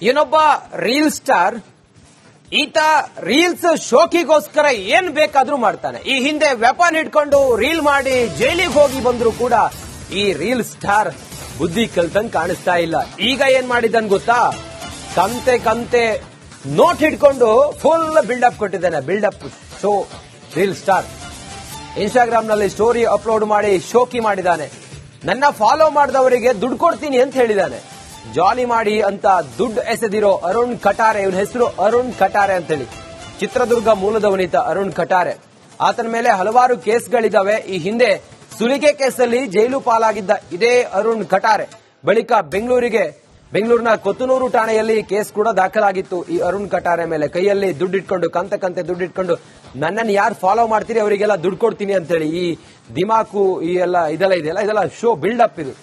ಏನೊಬ್ಬ reel star ಈತ reels ಶೋಕಿಗೋಸ್ಕರ ಏನ್ ಬೇಕಾದ್ರೂ ಮಾಡ್ತಾನೆ. ಈ ಹಿಂದೆ ವೆಪನ್ ಹಿಡ್ಕೊಂಡು ರೀಲ್ ಮಾಡಿ ಜೈಲಿಗೆ ಹೋಗಿ ಬಂದ್ರು ಕೂಡ ಈ ರೀಲ್ ಸ್ಟಾರ್ ಬುದ್ಧಿ ಕಲ್ತಂಗ್ ಕಾಣಿಸ್ತಾ ಇಲ್ಲ. ಈಗ ಏನ್ ಮಾಡಿದ್ದಾನೆ ಗೊತ್ತಾ, ಕಂತೆ ನೋಟ್ ಹಿಡ್ಕೊಂಡು ಫುಲ್ ಬಿಲ್ಡಪ್ ಕೊಟ್ಟಿದ್ದಾನೆ. Buildup show reel star Instagram ನಲ್ಲಿ ಸ್ಟೋರಿ ಅಪ್ಲೋಡ್ ಮಾಡಿ ಶೋಕಿ ಮಾಡಿದ್ದಾನೆ. ನನ್ನ ಫಾಲೋ ಮಾಡಿದವರಿಗೆ ದುಡ್ಡು ಕೊಡ್ತೀನಿ ಅಂತ ಹೇಳಿದ್ದಾನೆ. ಜಾಲಿ ಮಾಡಿ ಅಂತ ದುಡ್ಡು ಎಸೆದಿರೋ ಅರುಣ್ ಕಟಾರೆ, ಇವನ ಹೆಸರು ಅರುಣ್ ಕಟಾರೆ ಅಂತೇಳಿ, ಚಿತ್ರದುರ್ಗ ಮೂಲದವನಿತ ಅರುಣ್ ಕಟಾರೆ. ಆತನ ಮೇಲೆ ಹಲವಾರು ಕೇಸ್ಗಳಿದಾವೆ. ಈ ಹಿಂದೆ ಸುಲಿಗೆ ಕೇಸಲ್ಲಿ ಜೈಲು ಪಾಲಾಗಿದ್ದ ಇದೇ ಅರುಣ್ ಕಟಾರೆ ಬಳಿಕ ಬೆಂಗಳೂರಿನ ಕೊತ್ತನೂರು ಠಾಣೆಯಲ್ಲಿ ಕೇಸ್ ಕೂಡ ದಾಖಲಾಗಿತ್ತು. ಈ ಅರುಣ್ ಕಟಾರೆ ಮೇಲೆ ಕೈಯಲ್ಲಿ ದುಡ್ಡಿಟ್ಕೊಂಡು ಕಂತೆ ದುಡ್ಡಿಟ್ಕೊಂಡು ನನ್ನನ್ನು ಯಾರು ಫಾಲೋ ಮಾಡ್ತೀರಿ ಅವರಿಗೆಲ್ಲ ದುಡ್ಡು ಕೊಡ್ತೀನಿ ಅಂತೇಳಿ ಈ ದಿಮಾಕು ಇದೆಲ್ಲ ಶೋ ಬಿಲ್ಡಪ್ ಇದು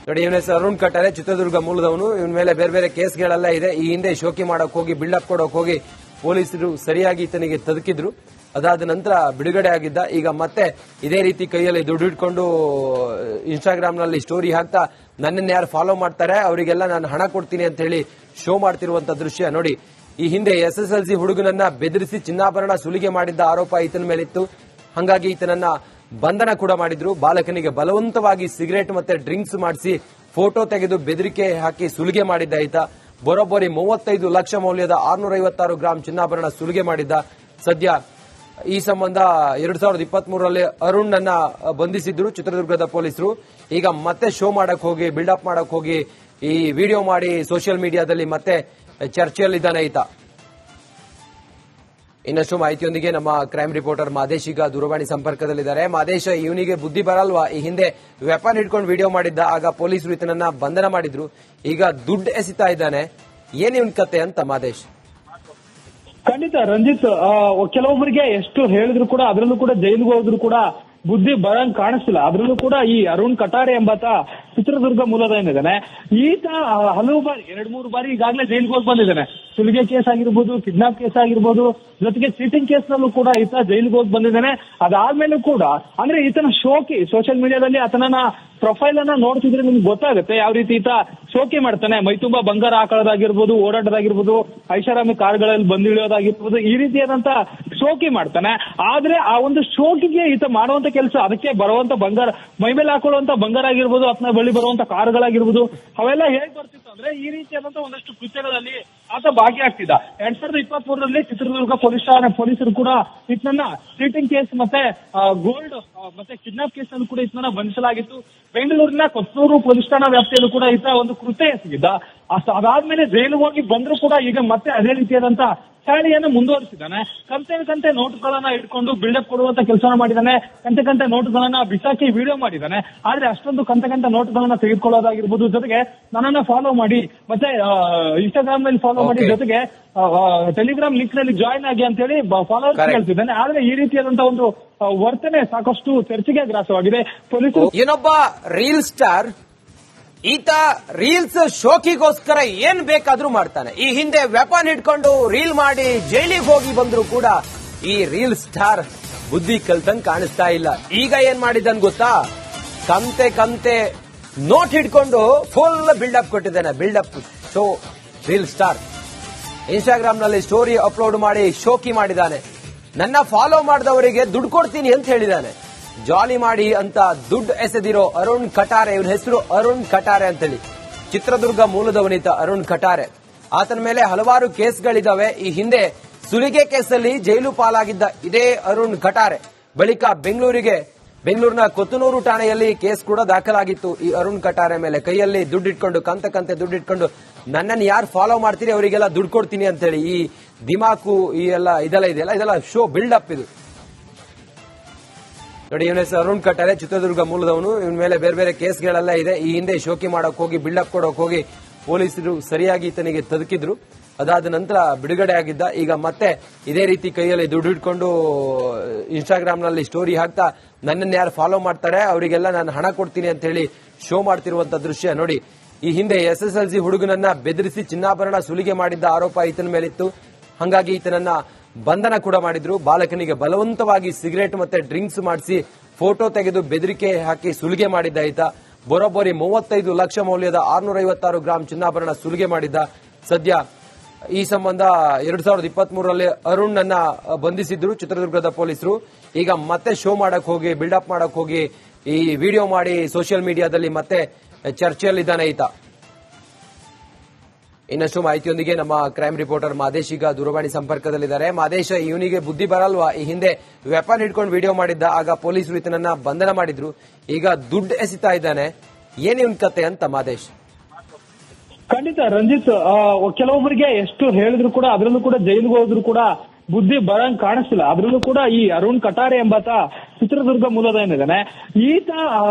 ನೋಡಿ. ಇವನ ಹೆಸರು ಅರುಣ್ ಕಟಾರೆ, ಚಿತ್ರದುರ್ಗ ಮೂಲದವನು. ಇವನ ಮೇಲೆ ಬೇರೆ ಬೇರೆ ಕೇಸ್ಗಳೆಲ್ಲ ಇದೆ. ಈ ಹಿಂದೆ ಶೋಕಿ ಮಾಡಕ್ ಹೋಗಿ ಬಿಲ್ಡಪ್ ಕೊಡೋಕೆ ಹೋಗಿ ಪೊಲೀಸರು ಸರಿಯಾಗಿ ಈತನಿಗೆ ತದಕಿದ್ರು. ಅದಾದ ನಂತರ ಬಿಡುಗಡೆ ಆಗಿದ್ದ. ಈಗ ಮತ್ತೆ ಇದೇ ರೀತಿ ಕೈಯಲ್ಲಿ ದುಡ್ಡು ಇಟ್ಕೊಂಡು ಇನ್ಸ್ಟಾಗ್ರಾಮ್ ನಲ್ಲಿ ಸ್ಟೋರಿ ಹಾಕ್ತಾ ನನ್ನನ್ನು ಯಾರು ಫಾಲೋ ಮಾಡ್ತಾರೆ ಅವರಿಗೆಲ್ಲ ನಾನು ಹಣ ಕೊಡ್ತೀನಿ ಅಂತ ಹೇಳಿ ಶೋ ಮಾಡ್ತಿರುವಂತ ದೃಶ್ಯ ನೋಡಿ. ಈ ಹಿಂದೆ SSLC ಹುಡುಗನನ್ನ ಬೆದರಿಸಿ ಚಿನ್ನಾಭರಣ ಸುಲಿಗೆ ಮಾಡಿದ್ದ ಆರೋಪ ಈತನ ಮೇಲಿತ್ತು. ಹಾಗಾಗಿ ಈತನನ್ನ ಬಂಧನ ಕೂಡ ಮಾಡಿದ್ರು. ಬಾಲಕನಿಗೆ ಬಲವಂತವಾಗಿ ಸಿಗರೇಟ್ ಮತ್ತೆ ಡ್ರಿಂಕ್ಸ್ ಮಾಡಿಸಿ ಫೋಟೋ ತೆಗೆದು ಬೆದರಿಕೆ ಹಾಕಿ ಸುಲಿಗೆ ಮಾಡಿದ್ದ ಈತ. ಬರೋಬ್ಬರಿ 35 ಲಕ್ಷ ಮೌಲ್ಯದ 656 ಗ್ರಾಂ ಚಿನ್ನಾಭರಣ ಸುಲಿಗೆ ಮಾಡಿದ್ದ. ಸದ್ಯ ಈ ಸಂಬಂಧ 2023ರಲ್ಲಿ ಅರುಣ್ ಅನ್ನ ಬಂಧಿಸಿದ್ರು ಚಿತ್ರದುರ್ಗದ ಪೊಲೀಸರು. ಈಗ ಮತ್ತೆ ಶೋ ಮಾಡಕ್ ಹೋಗಿ ಬಿಲ್ಡಪ್ ಮಾಡಕ್ ಹೋಗಿ ಈ ವಿಡಿಯೋ ಮಾಡಿ ಸೋಷಿಯಲ್ ಮೀಡಿಯಾದಲ್ಲಿ ಮತ್ತೆ ಚರ್ಚೆಯಲ್ಲಿದ್ದಾನೆ ಈತ. ಇನ್ನಷ್ಟು ಮಾಹಿತಿಯೊಂದಿಗೆ ನಮ್ಮ ಕ್ರೈಮ್ ರಿಪೋರ್ಟರ್ ಮಾದೇಶ್ ಈಗ ದೂರವಾಣಿ ಸಂಪರ್ಕದಲ್ಲಿದ್ದಾರೆ. ಮಾದೇಶ್, ಇವನಿಗೆ ಬುದ್ಧಿ ಬರಲ್ವಾ? ಈ ಹಿಂದೆ ವೆಪನ್ ಹಿಡ್ಕೊಂಡು ವಿಡಿಯೋ ಮಾಡಿದ್ದ, ಆಗ ಪೊಲೀಸರು ಈತನನ್ನ ಬಂಧನ ಮಾಡಿದ್ರು. ಈಗ ದುಡ್ಡು ಎಸಿತಾ ಇದ್ದಾನೆ. ಏನ್ ಇವನ್ ಕತೆ ಅಂತ ಮಾದೇಶ್? ಖಂಡಿತ ರಂಜಿತ್, ಕೆಲವೊಬ್ಬರಿಗೆ ಎಷ್ಟು ಹೇಳಿದ್ರು ಕೂಡ, ಅದರಲ್ಲೂ ಕೂಡ ಜೈಲಿಗೆ ಹೋದ್ರು ಕೂಡ ಬುದ್ಧಿ ಬರಂಗ್ ಕಾಣಿಸ್ತಿಲ್ಲ. ಅದ್ರಲ್ಲೂ ಕೂಡ ಈ ಅರುಣ್ ಕಟಾರೆ ಎಂಬಾತ ಚಿತ್ರದುರ್ಗ ಮೂಲದ ಏನಿದ್ದಾನೆ, ಈತ ಹಲವು ಬಾರಿ 2-3 ಬಾರಿ ಈಗಾಗಲೇ ಜೈಲಿಗೆ ಹೋಗಿ ಬಂದಿದ್ದಾನೆ. ಸುಲಿಗೆ ಕೇಸ್ ಆಗಿರ್ಬೋದು, ಕಿಡ್ನಾಪ್ ಕೇಸ್ ಆಗಿರ್ಬೋದು, ಜೊತೆಗೆ ಚೀಟಿಂಗ್ ಕೇಸ್ ನಲ್ಲೂ ಕೂಡ ಈತ ಜೈಲಿಗೆ ಹೋಗಿ ಬಂದಿದ್ದಾನೆ. ಅದಾದ್ಮೇಲೂ ಕೂಡ ಅಂದ್ರೆ ಈತನ ಶೋಕಿ ಸೋಷಿಯಲ್ ಮೀಡಿಯಾದಲ್ಲಿ ಆತನ ಪ್ರೊಫೈಲ್ ಅನ್ನ ನೋಡ್ತಿದ್ರೆ ನಿಮ್ಗೆ ಗೊತ್ತಾಗುತ್ತೆ ಯಾವ ರೀತಿ ಈತ ಶೋಕಿ ಮಾಡ್ತಾನೆ. ಮೈತುಂಬಾ ಬಂಗಾರ ಹಾಕೊಳ್ಳೋದಾಗಿರ್ಬೋದು, ಓಡಾಟೋದಾಗಿರ್ಬೋದು, ಐಷಾರಾಮಿ ಕಾರ್ಗಳಲ್ಲಿ ಬಂದಿಳಿಯೋದಾಗಿರ್ಬೋದು, ಈ ರೀತಿಯಾದಂತ ಶೋಕಿ ಮಾಡ್ತಾನೆ. ಆದ್ರೆ ಆ ಒಂದು ಶೋಕಿಗೆ ಈತ ಮಾಡುವಂತ ಕೆಲಸ, ಅದಕ್ಕೆ ಬರುವಂತ ಬಂಗಾರ, ಮೈ ಮೇಲೆ ಹಾಕೊಳ್ಳುವಂತ ಬಂಗಾರ ಆಗಿರ್ಬೋದು, ಆತನ ಬಳಿ ಬರುವಂತ ಕಾರುಗಳಾಗಿರ್ಬೋದು, ಅವೆಲ್ಲ ಹೇಗ್ ಬರ್ತಿತ್ತು ಅಂದ್ರೆ ಈ ರೀತಿಯಾದಂತ ಒಂದಷ್ಟು ಕೃತ್ಯಗಳಲ್ಲಿ ಆತ ಭಾಗಿಯಾಗ್ತಿದ್ದ. 2023ರಲ್ಲಿ ಚಿತ್ರದುರ್ಗ ಪೊಲೀಸರು ಕೂಡ ಈತನನ್ನ ಚೀಟಿಂಗ್ ಕೇಸ್ ಮತ್ತೆ ಗೋಲ್ಡ್ ಮತ್ತೆ ಕಿಡ್ನಾಪ್ ಕೇಸ್ ಅನ್ನು ಕೂಡ ಈತನನ್ನ ಬಂಧಿಸಲಾಗಿತ್ತು. ಬೆಂಗಳೂರಿನ ಕೊತ್ತನೂರು ಪೊಲೀಸ್ ಠಾಣಾ ವ್ಯಾಪ್ತಿಯಲ್ಲೂ ಕೂಡ ಈತ ಒಂದು ಕೃತ್ಯ ಎಸಗಿದ್ದ. ಅದಾದ್ಮೇಲೆ ಜೈಲಿಗೆ ಹೋಗಿ ಬಂದ್ರು ಕೂಡ ಈಗ ಮತ್ತೆ ಅದೇ ರೀತಿಯಾದಂತ ಚಾಳಿಯನ್ನು ಮುಂದುವರಿಸಿದ್ದಾನೆ. ಕಂತೆ ನೋಟುಗಳನ್ನ ಇಟ್ಕೊಂಡು ಬಿಲ್ಡಪ್ ಕೊಡುವಂತ ಕೆಲಸ ಮಾಡಿದ್ದಾನೆ. ಕಂತೆ ನೋಟುಗಳನ್ನ ಬಿಸಾಕಿ ವಿಡಿಯೋ ಮಾಡಿದ್ದಾನೆ. ಆದ್ರೆ ಅಷ್ಟೊಂದು ಕಂತೆ ನೋಟುಗಳನ್ನ ತೆಗೆದುಕೊಳ್ಳೋದಾಗಿರ್ಬೋದು, ಜೊತೆಗೆ ನನ್ನನ್ನ ಫಾಲೋ ಮಾಡಿ ಮತ್ತೆ ಇನ್ಸ್ಟಾಗ್ರಾಮ್ ನಲ್ಲಿ ಫಾಲೋ ಮಾಡಿ, ಜೊತೆಗೆ ಟೆಲಿಗ್ರಾಮ್ ಲಿಂಕ್ ನಲ್ಲಿ ಜಾಯಿನ್ ಆಗಿ ಅಂತ ಹೇಳಿ ಫಾಲೋವರ್ಸ್ ಹೇಳ್ತಿದ್ದಾನೆ. ಆದ್ರೆ ಈ ರೀತಿಯಾದಂತಹ ಒಂದು ವರ್ತನೆ ಸಾಕಷ್ಟು ಚರ್ಚೆಗೆ ಗ್ರಾಸವಾಗಿದೆ. ಪೊಲೀಸರು ಏನೊಬ್ಬ ರೀಲ್ ಸ್ಟಾರ್ ಈತ ರೀಲ್ಸ್ ಶೋಕಿಗೋಸ್ಕರ ಏನ್ ಬೇಕಾದ್ರೂ ಮಾಡ್ತಾನೆ. ಈ ಹಿಂದೆ ವೆಪನ್ ಹಿಡ್ಕೊಂಡು ರೀಲ್ ಮಾಡಿ ಜೈಲಿಗೆ ಹೋಗಿ ಬಂದ್ರು ಕೂಡ ಈ ರೀಲ್ ಸ್ಟಾರ್ ಬುದ್ಧಿ ಕಲ್ತಂಗ್ ಕಾಣಿಸ್ತಾ ಇಲ್ಲ. ಈಗ ಏನ್ ಮಾಡಿದ್ದಾನೆ ಗೊತ್ತಾ, ಕಂತೆ ನೋಟ್ ಹಿಡ್ಕೊಂಡು ಫುಲ್ ಬಿಲ್ಡಪ್ ಕೊಟ್ಟಿದ್ದಾನೆ. Buildup show reel star Instagram ನಲ್ಲಿ ಸ್ಟೋರಿ ಅಪ್ಲೋಡ್ ಮಾಡಿ ಶೋಕಿ ಮಾಡಿದ್ದಾನೆ. ನನ್ನ ಫಾಲೋ ಮಾಡಿದವರಿಗೆ ದುಡ್ಡು ಕೊಡ್ತೀನಿ ಅಂತ ಹೇಳಿದ್ದಾನೆ. ಜಾಲಿ ಮಾಡಿ ಅಂತ ದುಡ್ಡು ಎಸೆದಿರೋ ಅರುಣ್ ಕಟಾರೆ, ಇವನ ಹೆಸರು ಅರುಣ್ ಕಟಾರೆ ಅಂತೇಳಿ, ಚಿತ್ರದುರ್ಗ ಮೂಲದವನಿತ ಅರುಣ್ ಕಟಾರೆ. ಆತನ ಮೇಲೆ ಹಲವಾರು ಕೇಸ್ಗಳಿದಾವೆ. ಈ ಹಿಂದೆ ಸುಲಿಗೆ ಕೇಸಲ್ಲಿ ಜೈಲು ಪಾಲಾಗಿದ್ದ ಇದೇ ಅರುಣ್ ಕಟಾರೆ ಬಳಿಕ ಬೆಂಗಳೂರಿನ ಕೊತ್ತನೂರು ಠಾಣೆಯಲ್ಲಿ ಕೇಸ್ ಕೂಡ ದಾಖಲಾಗಿತ್ತು. ಈ ಅರುಣ್ ಕಟಾರೆ ಮೇಲೆ ಕೈಯಲ್ಲಿ ದುಡ್ಡಿಟ್ಕೊಂಡು ಕಂತೆ ದುಡ್ಡಿಟ್ಕೊಂಡು ನನ್ನನ್ನು ಯಾರು ಫಾಲೋ ಮಾಡ್ತೀರಿ ಅವರಿಗೆಲ್ಲ ದುಡ್ಡು ಕೊಡ್ತೀನಿ ಅಂತೇಳಿ ಈ ದಿಮಾಕು ಇದೆಲ್ಲ ಶೋ ಬಿಲ್ಡಪ್ ಇದು ನೋಡಿ. ಇವನ ಹೆಸರು ಅರುಣ್ ಕಟಾರೆ, ಚಿತ್ರದುರ್ಗ ಮೂಲದವನು. ಇವನ ಮೇಲೆ ಬೇರೆ ಬೇರೆ ಕೇಸ್ಗಳೆಲ್ಲ ಇದೆ. ಈ ಹಿಂದೆ ಶೋಕಿ ಮಾಡಕ್ ಹೋಗಿ ಬಿಲ್ಡಪ್ ಕೊಡೋಕೆ ಹೋಗಿ ಪೊಲೀಸರು ಸರಿಯಾಗಿ ಈತನಿಗೆ ತದಕಿದ್ರು. ಅದಾದ ನಂತರ ಬಿಡುಗಡೆ ಆಗಿದ್ದ. ಈಗ ಮತ್ತೆ ಇದೇ ರೀತಿ ಕೈಯಲ್ಲಿ ದುಡ್ಡು ಇಟ್ಕೊಂಡು ಇನ್ಸ್ಟಾಗ್ರಾಮ್ ನಲ್ಲಿ ಸ್ಟೋರಿ ಹಾಕ್ತಾ ನನ್ನನ್ನು ಯಾರು ಫಾಲೋ ಮಾಡ್ತಾರೆ ಅವರಿಗೆಲ್ಲ ನಾನು ಹಣ ಕೊಡ್ತೀನಿ ಅಂತ ಹೇಳಿ ಶೋ ಮಾಡ್ತಿರುವಂತ ದೃಶ್ಯ ನೋಡಿ. ಈ ಹಿಂದೆ SSLC ಹುಡುಗನನ್ನ ಬೆದರಿಸಿ ಚಿನ್ನಾಭರಣ ಸುಲಿಗೆ ಮಾಡಿದ್ದ ಆರೋಪ ಈತನ ಮೇಲಿತ್ತು. ಹಾಗಾಗಿ ಈತನನ್ನ ಬಂಧನ ಕೂಡ ಮಾಡಿದ್ರು. ಬಾಲಕನಿಗೆ ಬಲವಂತವಾಗಿ ಸಿಗರೇಟ್ ಮತ್ತೆ ಡ್ರಿಂಕ್ಸ್ ಮಾಡಿಸಿ ಫೋಟೋ ತೆಗೆದು ಬೆದರಿಕೆ ಹಾಕಿ ಸುಲಿಗೆ ಮಾಡಿದ್ದ ಈತ. ಬರೋಬ್ಬರಿ 35 ಲಕ್ಷ ಮೌಲ್ಯದ 656 ಗ್ರಾಂ ಚಿನ್ನಾಭರಣ ಸುಲಿಗೆ ಮಾಡಿದ್ದ. ಸದ್ಯ ಈ ಸಂಬಂಧ 2023ರಲ್ಲಿ ಅರುಣ್ ಅನ್ನ ಬಂಧಿಸಿದ್ರು ಚಿತ್ರದುರ್ಗದ ಪೊಲೀಸರು. ಈಗ ಮತ್ತೆ ಶೋ ಮಾಡಕ್ ಹೋಗಿ ಬಿಲ್ಡಪ್ ಮಾಡಕ್ ಹೋಗಿ ಈ ವಿಡಿಯೋ ಮಾಡಿ ಸೋಷಿಯಲ್ ಮೀಡಿಯಾದಲ್ಲಿ ಮತ್ತೆ ಚರ್ಚೆಯಲ್ಲಿದ್ದಾನೆ ಈತ. ಇನ್ನಷ್ಟು ಮಾಹಿತಿಯೊಂದಿಗೆ ನಮ್ಮ ಕ್ರೈಮ್ ರಿಪೋರ್ಟರ್ ಮಾದೇಶ್ ಈಗ ದೂರವಾಣಿ ಸಂಪರ್ಕದಲ್ಲಿದ್ದಾರೆ. ಮಾದೇಶ್, ಇವನಿಗೆ ಬುದ್ಧಿ ಬರಲ್ವಾ? ಈ ಹಿಂದೆ ವೆಪನ್ ಹಿಡ್ಕೊಂಡು ವಿಡಿಯೋ ಮಾಡಿದ್ದ, ಆಗ ಪೊಲೀಸರು ಈತನನ್ನ ಬಂಧನ ಮಾಡಿದ್ರು. ಈಗ ದುಡ್ಡು ಎಸಿತಾ ಇದ್ದಾನೆ. ಏನ್ ಇವನ್ ಕತೆ ಅಂತ ಮಾದೇಶ್? ಖಂಡಿತ ರಂಜಿತ್, ಕೆಲವೊಬ್ಬರಿಗೆ ಎಷ್ಟು ಹೇಳಿದ್ರು ಕೂಡ, ಅದರಲ್ಲೂ ಕೂಡ ಜೈಲಿಗೆ ಹೋದ್ರು ಕೂಡ ಬುದ್ಧಿ ಬರಂಗ್ ಕಾಣಿಸ್ತಿಲ್ಲ. ಅದ್ರಲ್ಲೂ ಕೂಡ ಈ ಅರುಣ್ ಕಟಾರೆ ಎಂಬಾತ ಚಿತ್ರದುರ್ಗ ಮೂಲದ ಏನಿದ್ದಾನೆ, ಈತ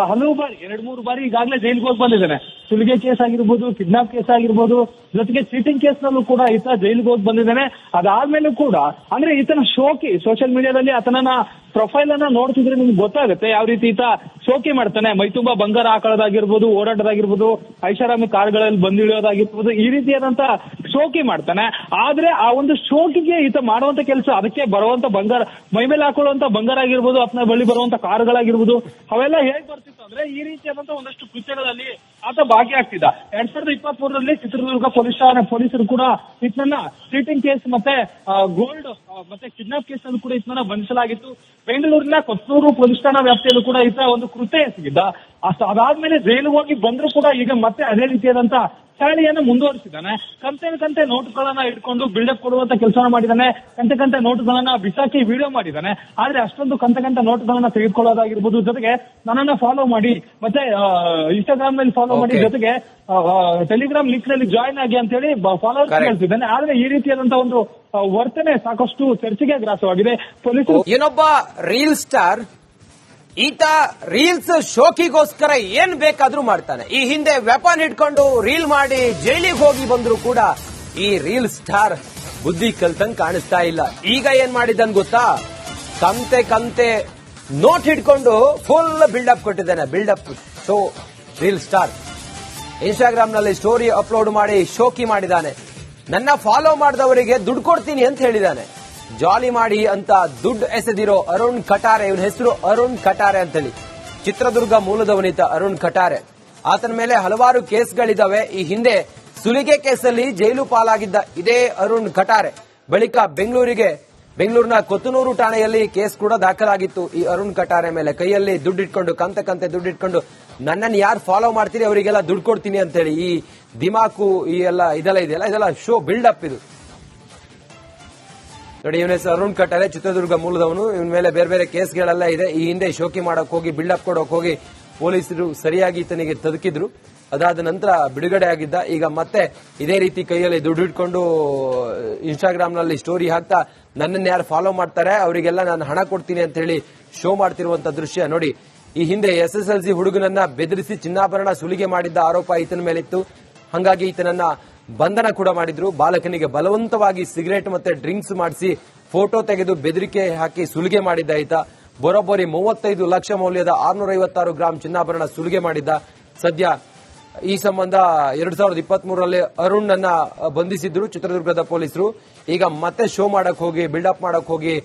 ಹಲವು ಬಾರಿ 2-3 ಬಾರಿ ಈಗಾಗಲೇ ಜೈಲಿಗೆ ಹೋಗಿ ಬಂದಿದ್ದಾನೆ. ಸುಲಿಗೆ ಕೇಸ್ ಆಗಿರ್ಬೋದು, ಕಿಡ್ನಾಪ್ ಕೇಸ್ ಆಗಿರ್ಬೋದು, ಜೊತೆಗೆ ಚೀಟಿಂಗ್ ಕೇಸ್ ನಲ್ಲೂ ಕೂಡ ಈತ ಜೈಲಿಗೆ ಹೋಗಿ ಬಂದಿದ್ದಾನೆ. ಅದಾದ್ಮೇಲೂ ಕೂಡ ಅಂದ್ರೆ ಈತನ ಶೋಕಿ ಸೋಷಿಯಲ್ ಮೀಡಿಯಾದಲ್ಲಿ ಆತನ ಪ್ರೊಫೈಲ್ ಅನ್ನ ನೋಡ್ತಿದ್ರೆ ನಿಮ್ಗೆ ಗೊತ್ತಾಗುತ್ತೆ ಯಾವ ರೀತಿ ಈತ ಶೋಕಿ ಮಾಡ್ತಾನೆ. ಮೈತುಂಬಾ ಬಂಗಾರ ಹಾಕೊಳ್ಳೋದಾಗಿರ್ಬೋದು, ಓಡಾಟದಾಗಿರ್ಬೋದು, ಐಷಾರಾಮಿ ಕಾರ್ಗಳಲ್ಲಿ ಬಂದಿಳಿಯೋದಾಗಿರ್ಬೋದು, ಈ ರೀತಿಯಾದಂತ ಶೋಕಿ ಮಾಡ್ತಾನೆ. ಆದ್ರೆ ಆ ಒಂದು ಶೋಕಿಗೆ ಈತ ಮಾಡುವಂತ ಕೆಲಸ, ಅದಕ್ಕೆ ಬರುವಂತ ಬಂಗಾರ, ಮೈ ಮೇಲೆ ಹಾಕೊಳ್ಳುವಂತ ಬಂಗಾರ ಆಗಿರ್ಬೋದು, ಆತನ ಬಳಿ ಬರುವಂತ ಕಾರುಗಳಾಗಿರ್ಬೋದು, ಅವೆಲ್ಲ ಹೇಗ್ ಬರ್ತಿತ್ತು ಅಂದ್ರೆ ಈ ರೀತಿಯಾದಂತ ಒಂದಷ್ಟು ಕೃತ್ಯಗಳಲ್ಲಿ ಆತ ಭಾಗಿಯಾಗ್ತಿದ್ದ. 2023ರಲ್ಲಿ ಚಿತ್ರದುರ್ಗ ಪೊಲೀಸರು ಕೂಡ ಈತನನ್ನ ಚೀಟಿಂಗ್ ಕೇಸ್ ಮತ್ತೆ ಗೋಲ್ಡ್ ಮತ್ತೆ ಕಿಡ್ನಾಪ್ ಕೇಸ್ ಅನ್ನು ಕೂಡ ಈತನನ್ನ ಬಂಧಿಸಲಾಗಿತ್ತು. ಬೆಂಗಳೂರಿನ ಕೊತ್ತೂರು ಪೊಲೀಸ್ ಠಾಣಾ ವ್ಯಾಪ್ತಿಯಲ್ಲೂ ಕೂಡ ಈತ ಒಂದು ಕೃತ್ಯ ಎಸಗಿದ್ದ. ಅದಾದ್ಮೇಲೆ ಜೈಲು ಹೋಗಿ ಬಂದ್ರು ಕೂಡ ಈಗ ಮತ್ತೆ ಅದೇ ರೀತಿಯಾದಂತ ಚಾಳಿಯನ್ನು ಮುಂದುವರಿಸಿದ್ದಾನೆ. ಕಂತೆ ನೋಟುಗಳನ್ನ ಇಟ್ಕೊಂಡು ಬಿಲ್ಡಪ್ ಕೊಡುವಂತ ಕೆಲಸ ಮಾಡಿದ್ದಾನೆ. ಕಂತೆ ನೋಟುಗಳನ್ನ ಬಿಸಾಕಿ ವಿಡಿಯೋ ಮಾಡಿದ್ದಾನೆ. ಆದ್ರೆ ಅಷ್ಟೊಂದು ಕಂತೆ ನೋಟುಗಳನ್ನ ತೆಗೆದುಕೊಳ್ಳೋದಾಗಿರ್ಬೋದು, ಜೊತೆಗೆ ನನ್ನನ್ನ ಫಾಲೋ ಮಾಡಿ, ಮತ್ತೆ ಇನ್ಸ್ಟಾಗ್ರಾಮ್ ನಲ್ಲಿ ಫಾಲೋ ಮಾಡಿ, ಜೊತೆಗೆ ಟೆಲಿಗ್ರಾಮ್ ಲಿಂಕ್ ನಲ್ಲಿ ಜಾಯಿನ್ ಆಗಿ ಅಂತ ಹೇಳಿ ಫಾಲೋವರ್ಸ್ ಹೇಳ್ತಿದ್ದಾನೆ. ಆದ್ರೆ ಈ ರೀತಿಯಾದಂತಹ ಒಂದು ವರ್ತನೆ ಸಾಕಷ್ಟು ಚರ್ಚೆಗೆ ಗ್ರಾಸವಾಗಿದೆ. ಪೊಲೀಸರು ಏನೊಬ್ಬ ರೀಲ್ ಸ್ಟಾರ್, ಈತ ರೀಲ್ಸ್ ಶೋಕಿಗೋಸ್ಕರ ಏನ್ ಬೇಕಾದ್ರೂ ಮಾಡ್ತಾನೆ. ಈ ಹಿಂದೆ ವೆಪನ್ ಹಿಡ್ಕೊಂಡು ರೀಲ್ ಮಾಡಿ ಜೈಲಿಗೆ ಹೋಗಿ ಬಂದ್ರು ಕೂಡ ಈ ರೀಲ್ ಸ್ಟಾರ್ ಬುದ್ಧಿ ಕಲ್ತಂಗ್ ಕಾಣಿಸ್ತಾ ಇಲ್ಲ. ಈಗ ಏನ್ ಮಾಡಿದ್ದನ್ ಗೊತ್ತಾ? ಕಂತೆ ನೋಟ್ ಹಿಡ್ಕೊಂಡು ಫುಲ್ ಬಿಲ್ಡಪ್ ಕೊಟ್ಟಿದ್ದಾನೆ. Buildup show reel star Instagram ನಲ್ಲಿ ಸ್ಟೋರಿ ಅಪ್ಲೋಡ್ ಮಾಡಿ ಶೋಕಿ ಮಾಡಿದ್ದಾನೆ. ನನ್ನ ಫಾಲೋ ಮಾಡಿದವರಿಗೆ ದುಡ್ಡು ಕೊಡ್ತೀನಿ ಅಂತ ಹೇಳಿದ್ದಾನೆ. ಜಾಲಿ ಮಾಡಿ ಅಂತ ದುಡ್ಡು ಎಸೆದಿರೋ ಅರುಣ್ ಕಟಾರೆ, ಇವನ ಹೆಸರು ಅರುಣ್ ಕಟಾರೆ ಅಂತೇಳಿ, ಚಿತ್ರದುರ್ಗ ಮೂಲದವನಿತ ಅರುಣ್ ಕಟಾರೆ. ಆತನ ಮೇಲೆ ಹಲವಾರು ಕೇಸ್ಗಳಿದಾವೆ. ಈ ಹಿಂದೆ ಸುಲಿಗೆ ಕೇಸಲ್ಲಿ ಜೈಲು ಪಾಲಾಗಿದ್ದ ಇದೇ ಅರುಣ್ ಕಟಾರೆ. ಬಳಿಕ ಬೆಂಗಳೂರಿನ ಕೊತ್ತನೂರು ಠಾಣೆಯಲ್ಲಿ ಕೇಸ್ ಕೂಡ ದಾಖಲಾಗಿತ್ತು ಈ ಅರುಣ್ ಕಟಾರೆ ಮೇಲೆ. ಕೈಯಲ್ಲಿ ದುಡ್ಡಿಟ್ಕೊಂಡು ಕಂತೆ ದುಡ್ಡಿಟ್ಕೊಂಡು ನನ್ನನ್ನು ಯಾರು ಫಾಲೋ ಮಾಡ್ತೀರಿ ಅವರಿಗೆಲ್ಲ ದುಡ್ಡು ಕೊಡ್ತೀನಿ ಅಂತೇಳಿ ಈ ದಿಮಾಕು ಈ ಇದೆಲ್ಲ ಶೋ ಬಿಲ್ಡಪ್ ಇದು ನೋಡಿ. ಇವನ ಹೆಸರು ಅರುಣ್ ಕಟಾರೆ, ಚಿತ್ರದುರ್ಗ ಮೂಲದವನು. ಇವನ ಮೇಲೆ ಬೇರೆ ಬೇರೆ ಕೇಸ್ಗಳೆಲ್ಲ ಇದೆ. ಈ ಹಿಂದೆ ಶೋಕಿ ಮಾಡಕ್ ಹೋಗಿ ಬಿಲ್ಡಪ್ ಕೊಡೋಕ್ ಹೋಗಿ ಪೊಲೀಸರು ಸರಿಯಾಗಿ ಈತನಿಗೆ ತದಕಿದ್ರು. ಅದಾದ ನಂತರ ಬಿಡುಗಡೆ ಆಗಿದ್ದ. ಈಗ ಮತ್ತೆ ಇದೇ ರೀತಿ ಕೈಯಲ್ಲಿ ದುಡ್ಡು ಇಟ್ಕೊಂಡು ಇನ್ಸ್ಟಾಗ್ರಾಮ್ ನಲ್ಲಿ ಸ್ಟೋರಿ ಹಾಕ್ತಾ ನನ್ನನ್ನು ಯಾರು ಫಾಲೋ ಮಾಡ್ತಾರೆ ಅವರಿಗೆಲ್ಲ ನಾನು ಹಣ ಕೊಡ್ತೀನಿ ಅಂತ ಹೇಳಿ ಶೋ ಮಾಡ್ತಿರುವಂತ ದೃಶ್ಯ ನೋಡಿ. ಈ ಹಿಂದೆ SSLC ಹುಡುಗನನ್ನ ಬೆದರಿಸಿ ಚಿನ್ನಾಭರಣ ಸುಲಿಗೆ ಮಾಡಿದ್ದ ಆರೋಪ ಈತನ ಮೇಲಿತ್ತು. ಹಾಗಾಗಿ ಈತನನ್ನ ಬಂಧನ ಕೂಡ ಮಾಡಿದ್ರು. ಬಾಲಕನಿಗೆ ಬಲವಂತವಾಗಿ ಸಿಗರೇಟ್ ಮತ್ತೆ ಡ್ರಿಂಕ್ಸ್ ಮಾಡಿಸಿ ಫೋಟೋ ತೆಗೆದು ಬೆದರಿಕೆ ಹಾಕಿ ಸುಲಿಗೆ ಮಾಡಿದ್ದ ಈತ. ಬರೋಬ್ಬರಿ 35 ಲಕ್ಷ ಮೌಲ್ಯದ 656 ಗ್ರಾಂ ಚಿನ್ನಾಭರಣ ಸುಲಿಗೆ ಮಾಡಿದ್ದ. ಸದ್ಯ ಈ ಸಂಬಂಧ 2023ರಲ್ಲಿ ಅರುಣ್ ಅನ್ನ ಬಂಧಿಸಿದ್ರು ಚಿತ್ರದುರ್ಗದ ಪೊಲೀಸರು. ಈಗ ಮತ್ತೆ ಶೋ ಮಾಡಕ್ ಹೋಗಿ ಬಿಲ್ಡಪ್ ಮಾಡಕ್ ಹೋಗಿ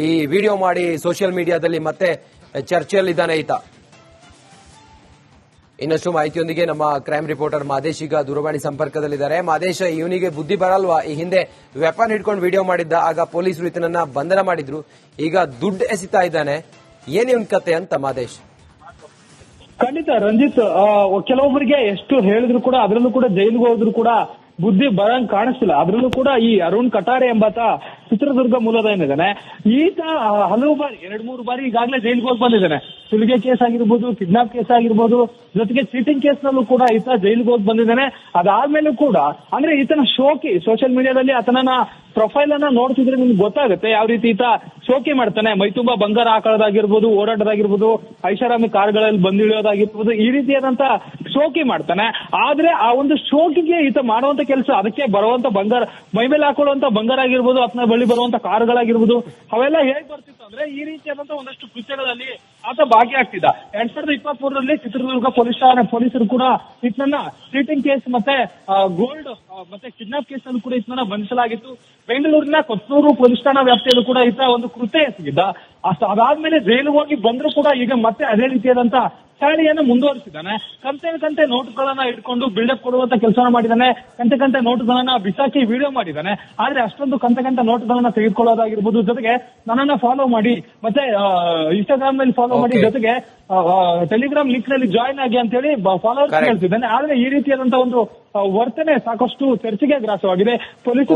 ಈ ವಿಡಿಯೋ ಮಾಡಿ ಸೋಷಿಯಲ್ ಮೀಡಿಯಾದಲ್ಲಿ ಮತ್ತೆ ಚರ್ಚೆಯಲ್ಲಿದ್ದಾನೆ ಈತ. ಇನ್ನಷ್ಟು ಮಾಹಿತಿಯೊಂದಿಗೆ ನಮ್ಮ ಕ್ರೈಮ್ ರಿಪೋರ್ಟರ್ ಮಾದೇಶ್ ಈಗ ದೂರವಾಣಿ ಸಂಪರ್ಕದಲ್ಲಿದ್ದಾರೆ. ಮಾದೇಶ್, ಇವನಿಗೆ ಬುದ್ಧಿ ಬರಲ್ವಾ? ಈ ಹಿಂದೆ ವೆಪನ್ ಹಿಡ್ಕೊಂಡು ವಿಡಿಯೋ ಮಾಡಿದ್ದ, ಆಗ ಪೊಲೀಸರು ಈತನನ್ನ ಬಂಧನ ಮಾಡಿದ್ರು. ಈಗ ದುಡ್ಡು ಎಸಿತಾ ಇದ್ದಾನೆ. ಏನ್ ಇವನ್ ಕತೆ ಅಂತ ಮಾದೇಶ್? ಖಂಡಿತ ರಂಜಿತ್, ಕೆಲವೊಬ್ಬರಿಗೆ ಎಷ್ಟು ಹೇಳಿದ್ರು ಕೂಡ, ಅದರಲ್ಲೂ ಕೂಡ ಜೈಲಿಗೆ ಹೋದ್ರು ಕೂಡ ಬುದ್ಧಿ ಬರಂಗ್ ಕಾಣಿಸ್ತಿಲ್ಲ. ಅದ್ರಲ್ಲೂ ಕೂಡ ಈ ಅರುಣ್ ಕಟಾರೆ ಎಂಬಾತ ಚಿತ್ರದುರ್ಗ ಮೂಲದ ಏನಿದ್ದಾನೆ, ಈತ ಹಲವು ಬಾರಿ 2-3 ಬಾರಿ ಈಗಾಗಲೇ ಜೈಲಿಗೆ ಹೋಗಿ ಬಂದಿದ್ದಾನೆ. ಸುಲಿಗೆ ಕೇಸ್ ಆಗಿರ್ಬೋದು, ಕಿಡ್ನಾಪ್ ಕೇಸ್ ಆಗಿರ್ಬೋದು, ಜೊತೆಗೆ ಚೀಟಿಂಗ್ ಕೇಸ್ ನಲ್ಲೂ ಕೂಡ ಈತ ಜೈಲಿಗೆ ಹೋಗಿ ಬಂದಿದ್ದಾನೆ. ಅದಾದ್ಮೇಲೂ ಕೂಡ ಅಂದ್ರೆ ಈತನ ಶೋಕಿ ಸೋಷಿಯಲ್ ಮೀಡಿಯಾದಲ್ಲಿ ಆತನ ಪ್ರೊಫೈಲ್ ಅನ್ನ ನೋಡ್ತಿದ್ರೆ ನಿಮ್ಗೆ ಗೊತ್ತಾಗುತ್ತೆ ಯಾವ ರೀತಿ ಈತ ಶೋಕಿ ಮಾಡ್ತಾನೆ. ಮೈತುಂಬಾ ಬಂಗಾರ ಹಾಕೊಳ್ಳೋದಾಗಿರ್ಬೋದು, ಓಡಾಟದಾಗಿರ್ಬೋದು, ಐಷಾರಾಮಿ ಕಾರ್ಗಳಲ್ಲಿ ಬಂದಿಳಿಯೋದಾಗಿರ್ಬೋದು, ಈ ರೀತಿಯಾದಂತ ಶೋಕಿ ಮಾಡ್ತಾನೆ. ಆದ್ರೆ ಆ ಒಂದು ಶೋಕಿಗೆ ಈತ ಮಾಡುವಂತ ಕೆಲಸ, ಅದಕ್ಕೆ ಬರುವಂತ ಬಂಗಾರ, ಮೈ ಮೇಲೆ ಹಾಕೊಳ್ಳುವಂತ ಬಂಗಾರ ಆಗಿರ್ಬೋದು, ಆತನ ಬಳಿ ಬರುವಂತ ಕಾರುಗಳಾಗಿರ್ಬೋದು, ಅವೆಲ್ಲ ಹೇಗ್ ಬರ್ತಿತ್ತು ಅಂದ್ರೆ ಈ ರೀತಿಯಾದಂತ ಒಂದಷ್ಟು ಕೃತ್ಯಗಳಲ್ಲಿ ಆತ ಭಾಗಿಯಾಗ್ತಿದ್ದ. 2023ರಲ್ಲಿ ಚಿತ್ರದುರ್ಗ ಪೊಲೀಸರು ಕೂಡ ಈತನನ್ನ ಚೀಟಿಂಗ್ ಕೇಸ್ ಮತ್ತೆ ಗೋಲ್ಡ್ ಮತ್ತೆ ಕಿಡ್ನಾಪ್ ಕೇಸ್ ಅನ್ನು ಕೂಡ ಈತನನ್ನ ಬಂಧಿಸಲಾಗಿತ್ತು. ಬೆಂಗಳೂರಿನ ಕೊತ್ತೂರು ಪೊಲೀಸ್ ಠಾಣಾ ವ್ಯಾಪ್ತಿಯಲ್ಲೂ ಕೂಡ ಈತ ಒಂದು ಕೃತ್ಯ ಎಸಗಿದ್ದ. ಅದಾದ್ಮೇಲೆ ಜೈಲಿಗೆ ಹೋಗಿ ಬಂದ್ರು ಕೂಡ ಈಗ ಮತ್ತೆ ಅದೇ ರೀತಿಯಾದಂತ ಚಾಳಿಯನ್ನು ಮುಂದುವರಿಸಿದ್ದಾನೆ. ಕಂತೆ ನೋಟುಗಳನ್ನ ಇಟ್ಕೊಂಡು ಬಿಲ್ಡಪ್ ಕೊಡುವಂತ ಕೆಲಸ ಮಾಡಿದ್ದಾನೆ. ಕಂತೆ ನೋಟುಗಳನ್ನ ಬಿಸಾಕಿ ವಿಡಿಯೋ ಮಾಡಿದ್ದಾನೆ. ಆದ್ರೆ ಅಷ್ಟೊಂದು ಕಂತೆ ನೋಟುಗಳನ್ನ ತೆಗೆದುಕೊಳ್ಳೋದಾಗಿರ್ಬೋದು, ಜೊತೆಗೆ ನನ್ನನ್ನ ಫಾಲೋ ಮಾಡಿ, ಮತ್ತೆ ಇನ್ಸ್ಟಾಗ್ರಾಮ್ ನಲ್ಲಿ ಫಾಲೋ ಮಾಡಿ, ಜೊತೆಗೆ ಟೆಲಿಗ್ರಾಮ್ ಲಿಂಕ್ ನಲ್ಲಿ ಜಾಯಿನ್ ಆಗಿ ಅಂತ ಹೇಳಿ ಫಾಲೋವರ್ಸ್ ಹೇಳ್ತಿದ್ದಾನೆ. ಆದ್ರೆ ಈ ರೀತಿಯಾದಂತಹ ಒಂದು ವರ್ತನೆ ಸಾಕಷ್ಟು ಚರ್ಚೆಗೆ ಗ್ರಾಸವಾಗಿದೆ. ಪೊಲೀಸರು